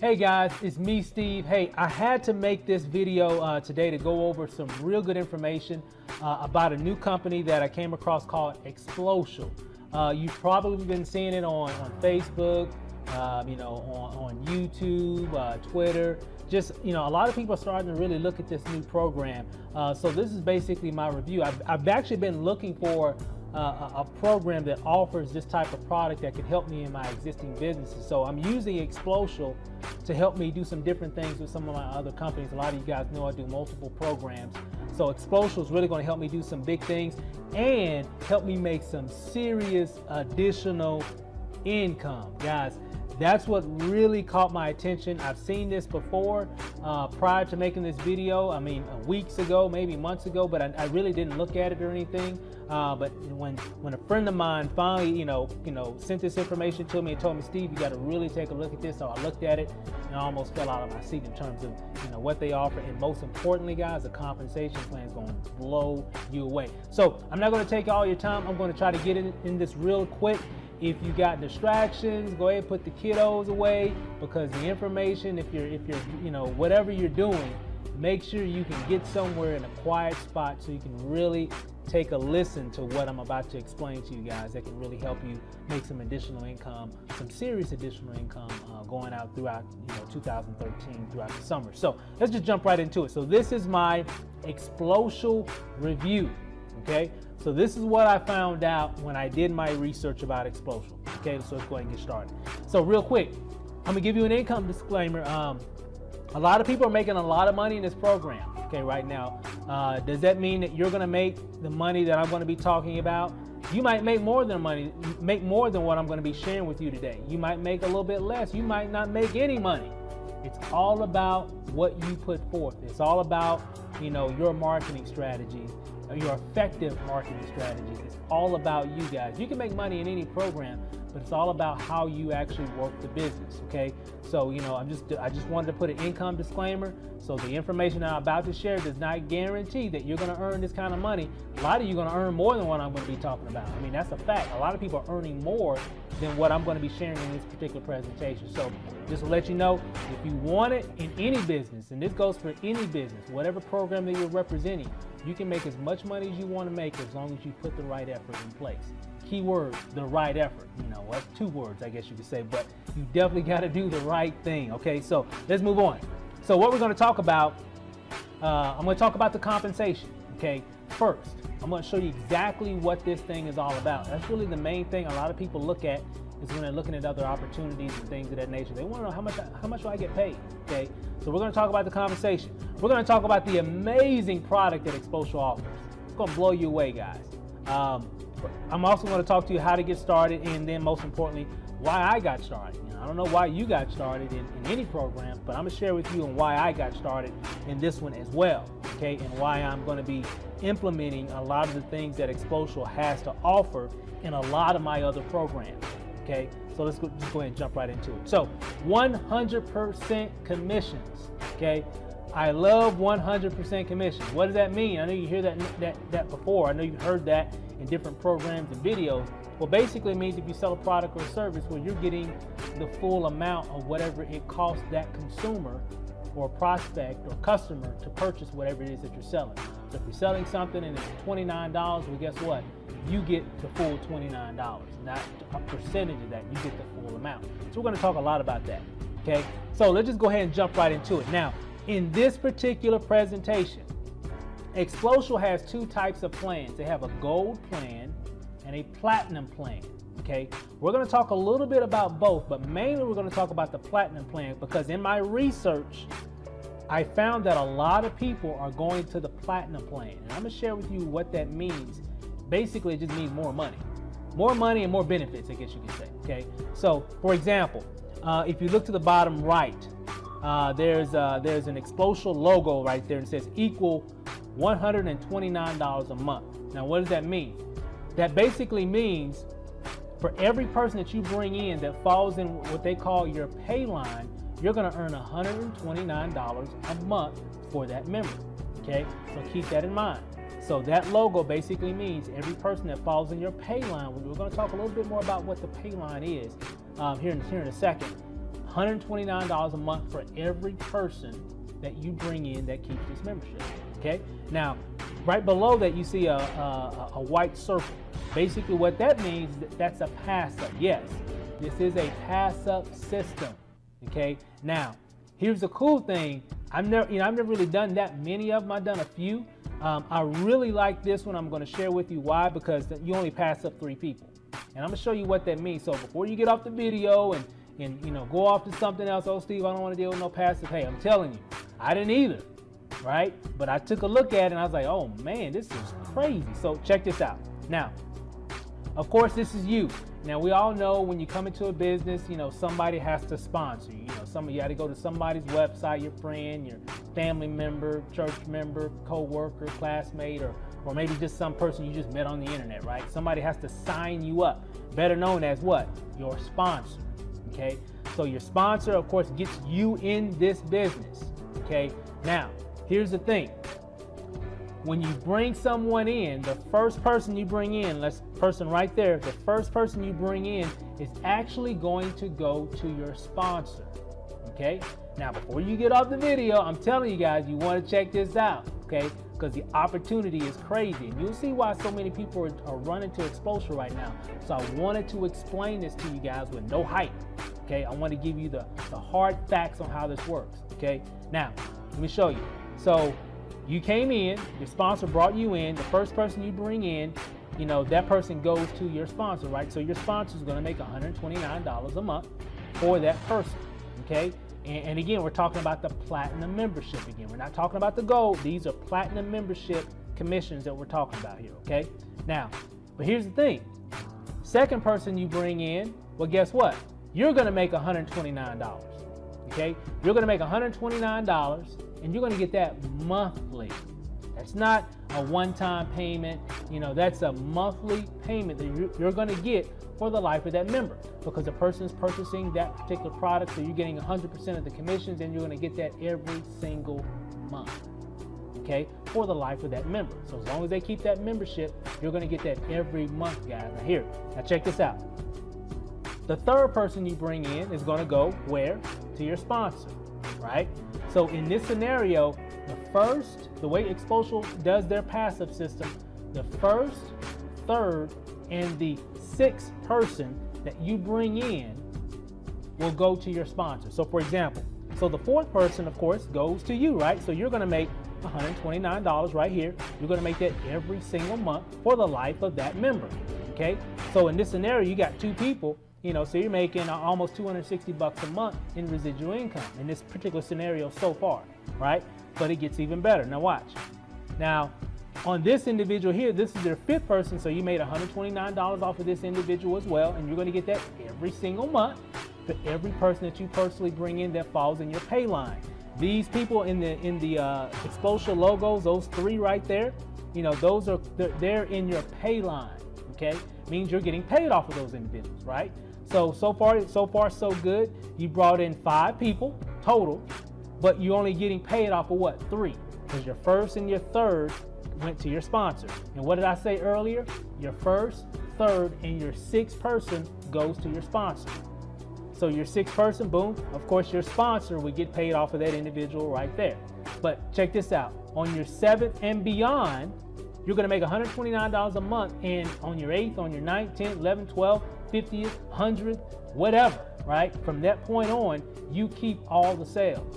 Hey guys, it's me, Steve. Hey, I had to make this video today to go over some real good information about a new company that I came across called Explocial. You've probably been seeing it on Facebook, on YouTube, Twitter. Just, a lot of people are starting to really look at this new program. So this is basically my review. I've actually been looking for a program that offers this type of product that could help me in my existing businesses. So I'm using Explocial to help me do some different things with some of my other companies. A lot of you guys know I do multiple programs. So Explocial is really going to help me do some big things and help me make some serious additional income. Guys, that's what really caught my attention. I've seen this before prior to making this video. I mean, weeks ago, maybe months ago, but I really didn't look at it or anything. But when a friend of mine finally, sent this information to me and told me, Steve, you got to really take a look at this. So I looked at it and I almost fell out of my seat in terms of, what they offer. And most importantly, guys, the compensation plan is going to blow you away. So I'm not going to take all your time. I'm going to try to get in this real quick. If you got distractions, go ahead and put the kiddos away, because the information, if you're, whatever you're doing, make sure you can get somewhere in a quiet spot so you can really take a listen to what I'm about to explain to you guys that can really help you make some additional income, some serious additional income going out throughout 2013 throughout the summer. So let's just jump right into it. So this is my Explocial review. Okay, so this is what I found out when I did my research about Explocial. Okay, so let's go ahead and get started. So real quick, I'm gonna give you an income disclaimer. A lot of people are making a lot of money in this program. Okay, right now, does that mean that you're gonna make the money that I'm gonna be talking about? You might make more than what I'm gonna be sharing with you today. You might make a little bit less. You might not make any money. It's all about what you put forth. It's all about, your marketing strategy, your effective marketing strategies. It's all about you guys. You can make money in any program, but it's all about how you actually work the business. Okay, so I just wanted to put an income disclaimer. So the information I'm about to share does not guarantee that you're going to earn this kind of money. A lot of you are going to earn more than what I'm going to be talking about. I mean, that's a fact. A lot of people are earning more than what I'm going to be sharing in this particular presentation. So just to let you know, if you want it in any business, and this goes for any business, whatever program that you're representing, you can make as much money as you want to make as long as you put the right effort in place. Keyword, the right effort. That's two words, I guess you could say, but you definitely got to do the right thing. Okay, so let's move on. So what we're going to talk about, I'm going to talk about the compensation. Okay, first, I'm going to show you exactly what this thing is all about. That's really the main thing a lot of people look at is when they're looking at other opportunities and things of that nature. They want to know how much do I get paid. Okay, so we're going to talk about the compensation. We're going to talk about the amazing product that Explocial offers. It's going to blow you away, guys. I'm also going to talk to you how to get started, and then most importantly, why I got started. I don't know why you got started in any program, but I'm going to share with you on why I got started in this one as well. Okay, and why I'm going to be implementing a lot of the things that Explocial has to offer in a lot of my other programs. Okay, so let's just go ahead and jump right into it. So 100% commissions. Okay, I love 100% commission. What does that mean? I know you hear that before. I know you've heard that in different programs and videos. Well, basically it means if you sell a product or a service, well, you're getting the full amount of whatever it costs that consumer or prospect or customer to purchase whatever it is that you're selling. So if you're selling something and it's $29, well, guess what? You get the full $29, not a percentage of that. You get the full amount. So we're going to talk a lot about that. Okay, so let's just go ahead and jump right into it. Now, in this particular presentation, Explocial has two types of plans. They have a gold plan and a platinum plan. Okay, we're going to talk a little bit about both, but mainly we're going to talk about the platinum plan because in my research, I found that a lot of people are going to the platinum plan. And I'm going to share with you what that means. Basically, it just means more money and more benefits, I guess you could say. Okay, so for example, if you look to the bottom right, there's an Explocial logo right there and it says equal $129 a month. Now, what does that mean? That basically means for every person that you bring in that falls in what they call your pay line, you're going to earn $129 a month for that member. Okay, so keep that in mind. So that logo basically means every person that falls in your pay line, we're going to talk a little bit more about what the pay line is here in a second. $129 a month for every person that you bring in that keeps this membership. Okay. Now, right below that, you see a white circle. Basically, what that means, that's a pass up. Yes, this is a pass up system. Okay. Now, here's the cool thing. I've never really done that many of them. I've done a few. I really like this one. I'm going to share with you why, because you only pass up 3 people, and I'm going to show you what that means. So before you get off the video and go off to something else, oh Steve, I don't want to deal with no passive. Hey, I'm telling you, I didn't either, right? But I took a look at it and I was like, oh man, this is crazy. So check this out. Now, of course, this is you. Now, we all know when you come into a business, somebody has to sponsor you. You got to go to somebody's website, your friend, your family member, church member, co-worker, classmate, or maybe just some person you just met on the internet, right? Somebody has to sign you up, better known as what? Your sponsor, okay? So your sponsor, of course, gets you in this business, okay? Now, here's the thing. When you bring someone in, the first person you bring in, the first person you bring in is actually going to go to your sponsor, okay? Now, before you get off the video, I'm telling you guys, you want to check this out, okay? Because the opportunity is crazy. And you'll see why so many people are running to Exposure right now. So I wanted to explain this to you guys with no hype, okay? I want to give you the hard facts on how this works, okay? Now, let me show you. So, you came in, your sponsor brought you in, the first person you bring in, that person goes to your sponsor, right? So your sponsor is going to make $129 a month for that person, okay? And again, we're talking about the platinum membership again. We're not talking about the gold. These are platinum membership commissions that we're talking about here, okay? Now, but here's the thing. Second person you bring in, well, guess what? You're going to make $129, okay? You're going to make $129. And you're going to get that monthly. That's not a one-time payment. That's a monthly payment that you're going to get for the life of that member, because the person is purchasing that particular product, so you're getting 100% of the commissions, and you're going to get that every single month, okay, for the life of that member. So as long as they keep that membership, you're going to get that every month, guys. Now check this out. The third person you bring in is going to go where? To your sponsor, right? So in this scenario, the way Exposure does their passive system, the first, third, and the 6th person that you bring in will go to your sponsor. So for example, the 4th person, of course, goes to you, right? So you're going to make $129 right here. You're going to make that every single month for the life of that member, okay? So in this scenario, you got 2 people. So you're making almost $260 a month in residual income in this particular scenario so far, right? But it gets even better. Now watch. Now, on this individual here, this is their 5th person, so you made $129 off of this individual as well, and you're going to get that every single month for every person that you personally bring in that falls in your pay line. These people in the Exposure logos, those 3 right there, they're in your pay line, okay? Means you're getting paid off of those individuals, right? So far so good. You brought in 5 people total, but you're only getting paid off of what? 3, because your first and your third went to your sponsor. And what did I say earlier? Your first, third, and your 6th person goes to your sponsor. So your 6th person, boom, of course your sponsor would get paid off of that individual right there. But check this out. On your 7th and beyond, you're going to make $129 a month, and on your 8th, on your 9th, 10th, 11th, 12th, 50th, 100th, whatever, right? From that point on, you keep all the sales,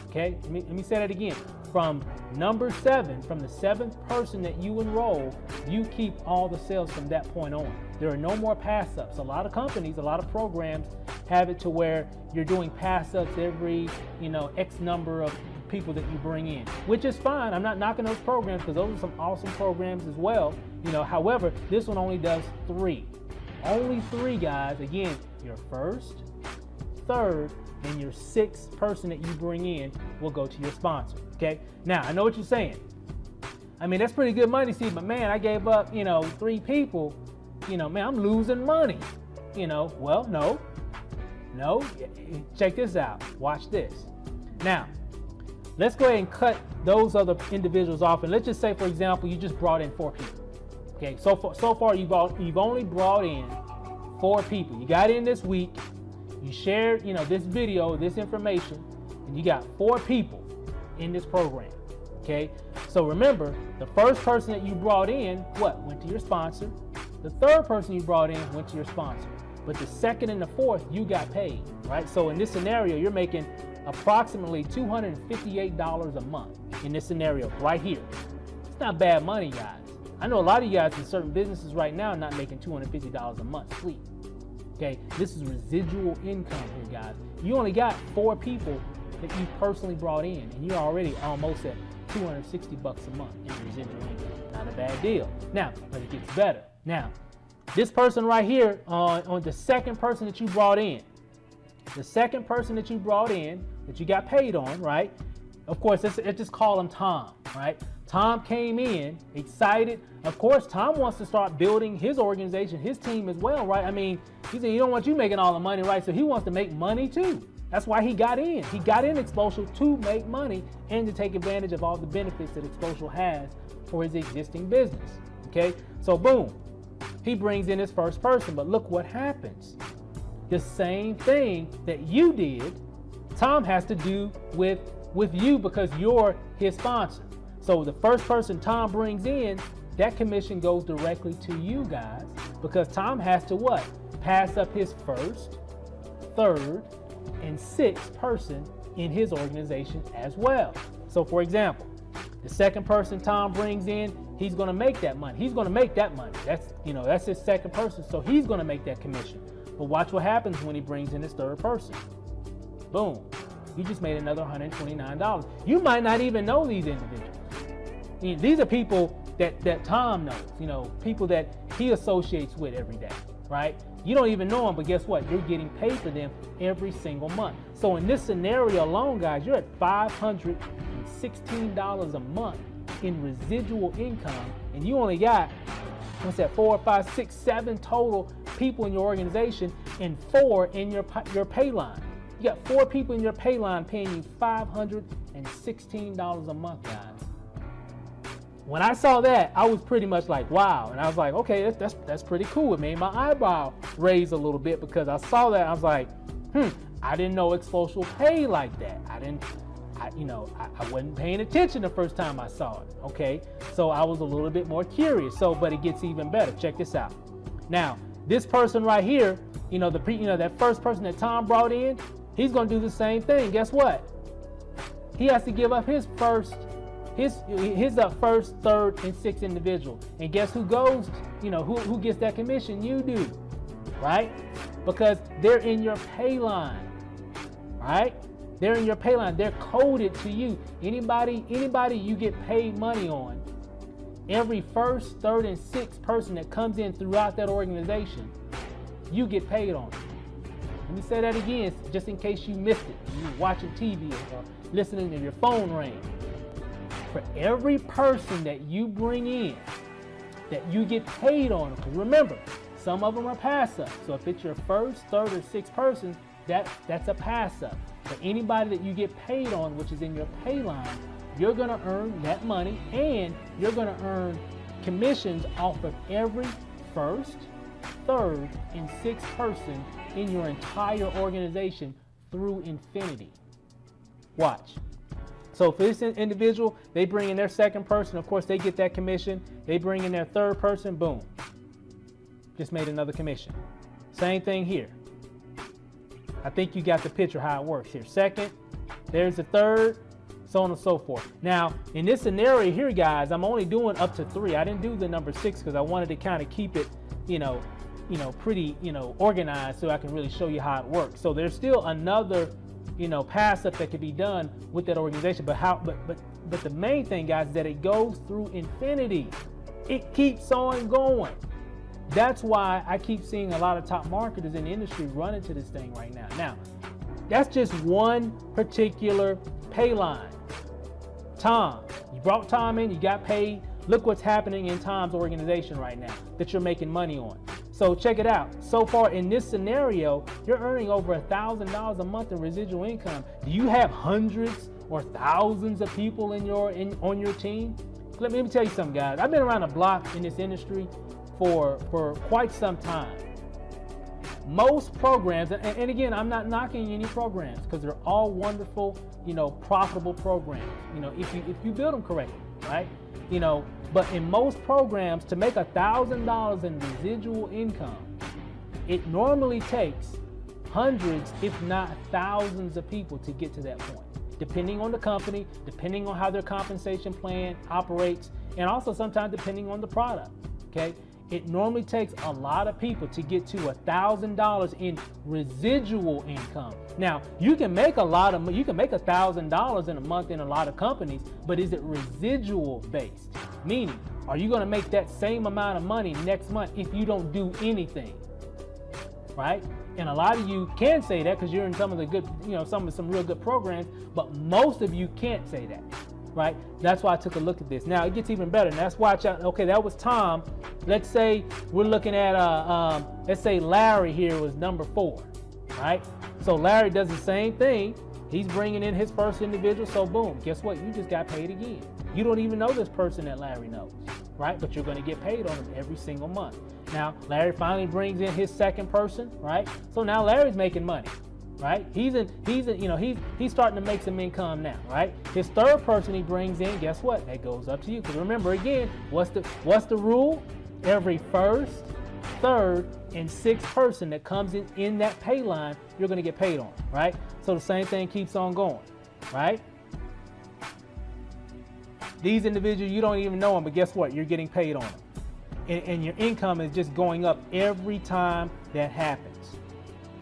okay? Let me say that again. From number 7, from the 7th person that you enroll, you keep all the sales from that point on. There are no more pass-ups. A lot of companies, a lot of programs have it to where you're doing pass-ups every, X number of people that you bring in, which is fine. I'm not knocking those programs, because those are some awesome programs as well. However, this one only does 3. Only 3, guys. Again, your first, third, and your 6th person that you bring in will go to your sponsor, okay? Now, I know what you're saying. That's pretty good money, Steve, but man, I gave up, 3 people. Man, I'm losing money. Well, no. Check this out. Watch this. Now, let's go ahead and cut those other individuals off, and let's just say, for example, you just brought in 4 people. Okay, so far you've only brought in 4 people. You got in this week, You shared, this video, this information, and you got 4 people in this program. Okay, so remember, the first person that you brought in, went to your sponsor. The third person you brought in went to your sponsor. But the second and the fourth, you got paid, right? So in this scenario, you're making approximately $258 a month in this scenario right here. It's not bad money, guys. I know a lot of you guys in certain businesses right now not making $250 a month. Sweet. Okay, this is residual income here, guys. You only got 4 people that you personally brought in, and you're already almost at $260 a month in residual income. Not a bad deal. Now, but it gets better. Now, this person right here, on the second person that you brought in, that you got paid on, right? Of course, let's just call him Tom, right? Tom came in excited. Of course, Tom wants to start building his organization, his team as well, right? I mean, he said, he don't want you making all the money, right? So he wants to make money too. That's why he got in. He got in Explocial to make money and to take advantage of all the benefits that Explocial has for his existing business, okay? So boom, he brings in his first person, but look what happens. The same thing that you did, Tom has to do with you because you're his sponsor. So the first person Tom brings in, that commission goes directly to you guys because Tom has to what? Pass up his first, third, and sixth person in his organization as well. So for example, the second person Tom brings in, he's going to make that money. He's going to make that money. That's his second person. So he's going to make that commission. But watch what happens when he brings in his third person. Boom. You just made another $129. You might not even know these individuals. These are people that Tom knows, people that he associates with every day, right? You don't even know them, but guess what? You're getting paid for them every single month. So in this scenario alone, guys, you're at $516 a month in residual income, and you only got, 4, 5, 6, 7 total people in your organization and 4 in your pay line. You got 4 people in your pay line paying you $516 a month, guys. When I saw that, I was pretty much like, wow. And I was like, okay, that's pretty cool. It made my eyebrow raise a little bit because I saw that. I was like, I didn't know Explocial pay like that. I wasn't paying attention the first time I saw it. Okay, so I was a little bit more curious. But it gets even better. Check this out. Now, this person right here, that first person that Tom brought in, he's going to do the same thing. Guess what? He has to give up his first, third, and sixth individual. And guess who goes? Who gets that commission? You do, right? Because they're in your pay line, right? They're in your pay line. They're coded to you. Anybody you get paid money on, every first, third, and sixth person that comes in throughout that organization, you get paid on. Let me say that again, just in case you missed it. You're watching TV or listening to your phone ring. For every person that you bring in, that you get paid on, because remember, some of them are pass-ups. So if it's your first, third, or sixth person, that's a pass-up. For anybody that you get paid on, which is in your pay line, you're going to earn that money, and you're going to earn commissions off of every first, third, and sixth person in your entire organization through infinity. Watch. So for this individual, they bring in their second person. Of course, they get that commission. They bring in their third person. Boom. Just made another commission. Same thing here. I think you got the picture how it works here. Second, there's the third, so on and so forth. Now, in this scenario here, guys, I'm only doing up to 3. I didn't do the number 6 because I wanted to kind of keep it, pretty, organized so I can really show you how it works. So there's still another pass up that could be done with that organization. But the main thing, guys, is that it goes through infinity. It keeps on going. That's why I keep seeing a lot of top marketers in the industry run into this thing right now. Now, that's just one particular pay line. Tom, you brought Tom in, you got paid. Look what's happening in Tom's organization right now that you're making money on. So check it out. So far in this scenario, you're earning over $1,000 a month in residual income. Do you have hundreds or thousands of people on your team? Let me tell you something, guys. I've been around the block in this industry for quite some time. most programs, and again, I'm not knocking any programs because they're all wonderful, profitable programs, if you build them correctly, right? But in most programs, to make $1,000 in residual income, it normally takes hundreds, if not thousands of people to get to that point, depending on the company, depending on how their compensation plan operates, and also sometimes depending on the product, okay? It normally takes a lot of people to get to $1,000 in residual income. Now, you can make $1,000 in a month in a lot of companies, but is it residual based? Meaning, are you going to make that same amount of money next month if you don't do anything? Right? And a lot of you can say that because you're in some of the good, some real good programs, but most of you can't say that. Right? That's why I took a look at this. Now it gets even better. And that's why okay, that was Tom. Let's say we're looking at let's say Larry here was number 4, right? So Larry does the same thing. He's bringing in his first individual. So boom, guess what? You just got paid again. You don't even know this person that Larry knows, right? But you're going to get paid on him every single month. Now Larry finally brings in his second person, right? So now Larry's making money. Right? He's starting to make some income now, right? His third person he brings in, guess what? That goes up to you. Because remember again, what's the rule? Every first, third, and sixth person that comes in that pay line, you're going to get paid on, right? So the same thing keeps on going, right? These individuals, you don't even know them, but guess what? You're getting paid on them. And your income is just going up every time that happens.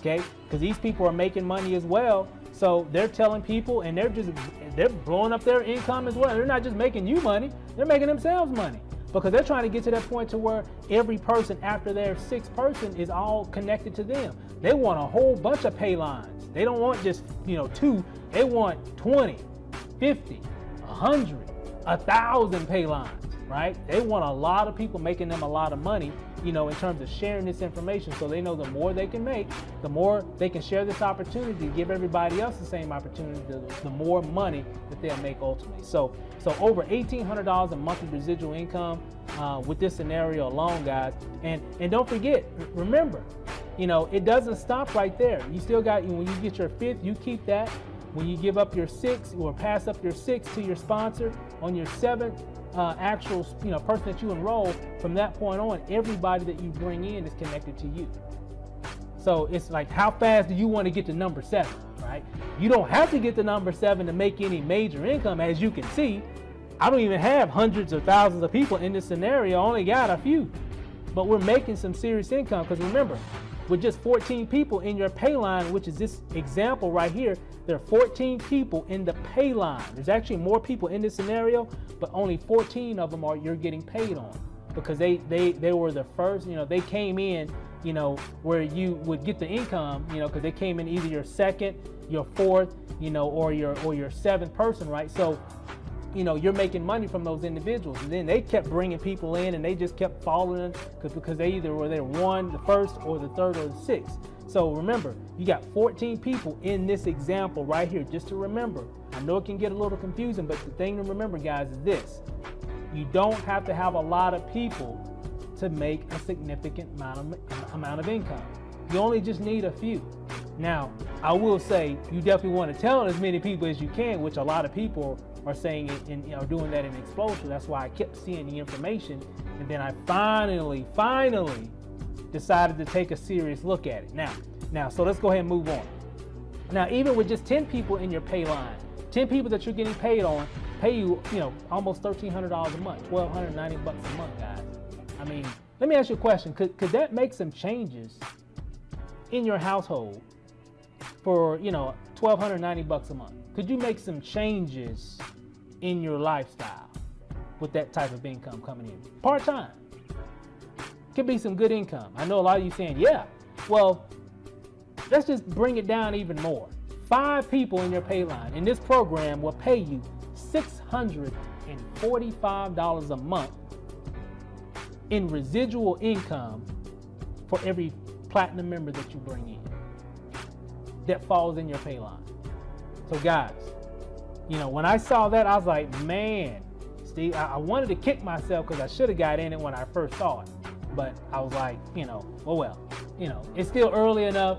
Okay, because these people are making money as well, so they're telling people, and they're blowing up their income as well. They're not just making you money; they're making themselves money because they're trying to get to that point to where every person after their 6th person is all connected to them. They want a whole bunch of pay lines. They don't want just 2. They want 20, 50, 100, 1,000 pay lines. Right? They want a lot of people making them a lot of money, in terms of sharing this information, so they know the more they can make, the more they can share this opportunity to give everybody else the same opportunity, the more money that they'll make ultimately. So over $1,800 in monthly residual income with this scenario alone, guys. And don't forget, remember, it doesn't stop right there. You still got, when you get your 5th, you keep that. When you give up your 6th or pass up your 6th to your sponsor, on your 7th actual person that you enroll, from that point on, everybody that you bring in is connected to you. So it's like, how fast do you want to get to number 7, right? You don't have to get to number 7 to make any major income. As you can see, I don't even have hundreds or thousands of people in this scenario. I only got a few, but we're making some serious income. Because remember, with just 14 people in your pay line, which is this example right here, there are 14 people in the pay line. There's actually more people in this scenario, but only 14 of them you're getting paid on, because they were the first, they came in, where you would get the income, because they came in either your 2nd, your 4th, or your 7th person, right? So, you're making money from those individuals. And then they kept bringing people in, and they just kept following because they either were there 1, the 1st, or the 3rd, or the 6th. So remember, you got 14 people in this example right here, just to remember. I know it can get a little confusing, but the thing to remember, guys, is this. You don't have to have a lot of people to make a significant amount of income. You only just need a few. Now, I will say, you definitely want to tell as many people as you can, which a lot of people are saying and doing that in Explosion. That's why I kept seeing the information, and then I finally decided to take a serious look at it. Now, so let's go ahead and move on. Now, even with just 10 people in your pay line, 10 people that you're getting paid on, pay you, almost $1,300 a month, $1,290 a month, guys. I mean, let me ask you a question. Could that make some changes in your household for, $1,290 a month? Could you make some changes in your lifestyle with that type of income coming in? Part-time. Could be some good income. I know a lot of you saying, yeah. Well, let's just bring it down even more. 5 people in your pay line in this program will pay you $645 a month in residual income for every platinum member that you bring in that falls in your pay line. So guys, when I saw that, I was like, man, Steve, I wanted to kick myself because I should have got in it when I first saw it. But I was like, well. it's still early enough,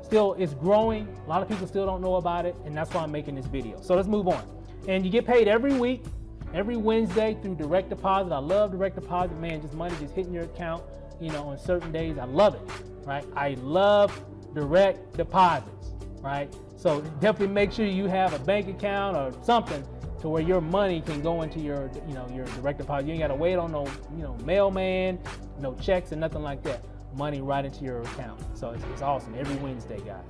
still it's growing. A lot of people still don't know about it, and that's why I'm making this video. So let's move on. And you get paid every week, every Wednesday through direct deposit. I love direct deposit, man, just money just hitting your account, on certain days. I love it, right? I love direct deposits, right? So definitely make sure you have a bank account or something to where your money can go into your, your direct deposit. You ain't got to wait on no, mailman, no checks and nothing like that. Money right into your account. So it's awesome every Wednesday, guys.